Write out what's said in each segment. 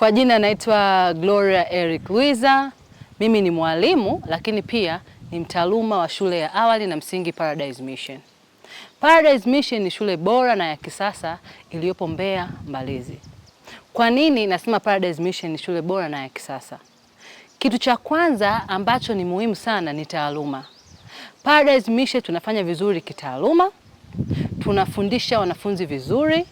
Kwa jina naitwa Gloria Eric Luiza. Mimi ni mwalimu lakini pia ni mtaaluma wa shule ya awali na msingi Paradise Mission. Paradise Mission ni shule bora na ya kisasa iliyopo Mbeya Mbalizi. Kwa nini nasema Paradise Mission ni shule bora na ya kisasa? Kitu cha kwanza ambacho ni muhimu sana ni taaluma. Paradise Mission tunafanya vizuri kitaaluma, tunafundisha wanafunzi vizuri,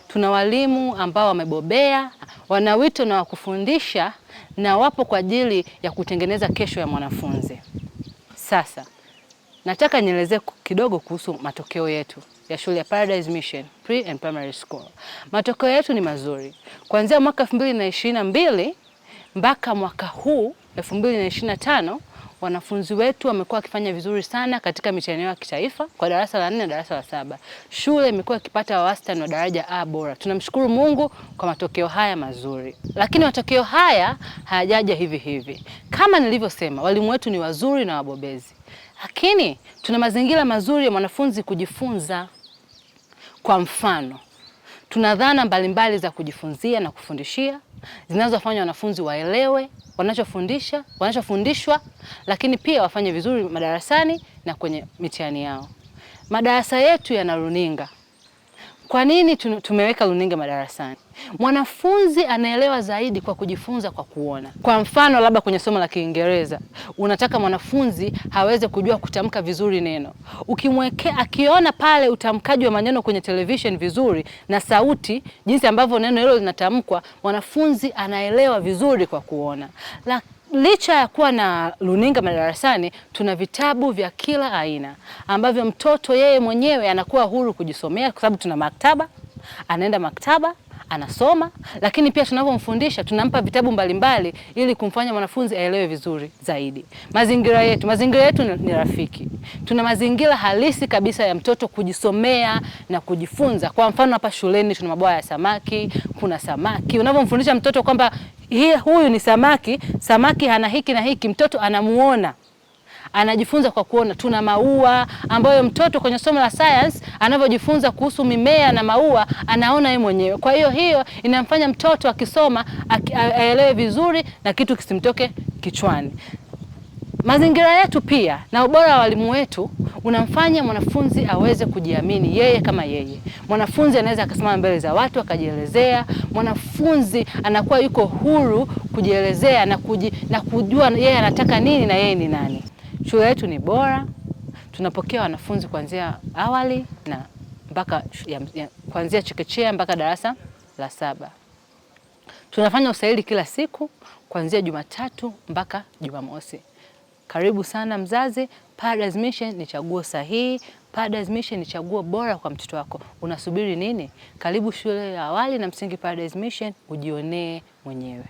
tuna walimu ambao wamebobea, wana wito na wakufundisha na wapo kwa ajili ya kutengeneza kesho ya mwanafunzi. Sasa, nataka nielezee kidogo kuhusu matokeo yetu ya shule ya Paradise Mission Pre and Primary School. Matokeo yetu ni mazuri. Kuanzia mwaka 2022 mpaka mwaka huu 2025, wanafunzi wetu wamekuwa wakifanya vizuri sana katika mitihani ya kitaifa kwa darasa la 4 na darasa la 7. Shule imekuwa ikipata wastani wa daraja A bora. Tunamshukuru Mungu kwa matokeo haya mazuri. Lakini matokeo haya hayajaja hivi hivi. Kama nilivyosema, walimu wetu ni wazuri na wabobezi. Lakini tuna mazingira mazuri ya mwanafunzi kujifunza. Kwa mfano, tuna dhana mbalimbali za kujifunzia na kufundishia zinazofanya wanafunzi waelewe wanachofundishwa, lakini pia wafanye vizuri madarasani na kwenye mitihani yao. Madarasa yetu yana runinga. Kwa nini tumeweka runinga madarasani? Mwanafunzi anaelewa zaidi kwa kujifunza kwa kuona. Kwa mfano, labda kwenye somo la Kiingereza, unataka mwanafunzi haweze kujua kutamka vizuri neno. Ukimwekea akiona pale utamkaji wa maneno kwenye television vizuri na sauti, jinsi ambavyo neno hilo linatamkwa, mwanafunzi anaelewa vizuri kwa kuona. Licha ya kuwa na runinga madarasani, tuna vitabu vya kila aina ambavyo mtoto yeye mwenyewe anakuwa huru kujisomea kwa sababu tuna maktaba, anaenda maktaba, anasoma, lakini pia tunapomfundisha tunampa vitabu mbalimbali ili kumfanya mwanafunzi aelewe vizuri zaidi. Mazingira yetu ni rafiki. Tuna mazingira halisi kabisa ya mtoto kujisomea na kujifunza. Kwa mfano, hapa shuleni tuna mabwawa ya samaki, kuna samaki. Unapomfundisha mtoto kwamba huyu ni samaki, samaki hana hiki na hiki, mtoto anamuona. Anajifunza kwa kuona. Tuna maua ambayo mtoto kwenye somo la science anavyojifunza kuhusu mimea na maua anaona yeye mwenyewe. Kwa hiyo inamfanya mtoto akisoma aelewe vizuri na kitu kisimtoke kichwani. Mazingira yetu pia na ubora wa walimu wetu unamfanya mwanafunzi aweze kujiamini yeye kama yeye. Mwanafunzi anaweza akasimama mbele za watu akajielezea. Mwanafunzi anakuwa yuko huru kujielezea na kujua yeye anataka nini na yeye ni nani. Shule yetu ni bora. Tunapokea wanafunzi kuanzia awali na mpaka kuanzia chekechea mpaka darasa la 7. Tunafanya usaili kila siku kuanzia Jumatatu mpaka Jumamosi. Karibu sana mzazi. Paradise Mission ni chaguo sahihi. Paradise Mission ni chaguo bora kwa mtoto wako. Unasubiri nini? Karibu shule ya awali na msingi Paradise Mission, ujionee mwenyewe.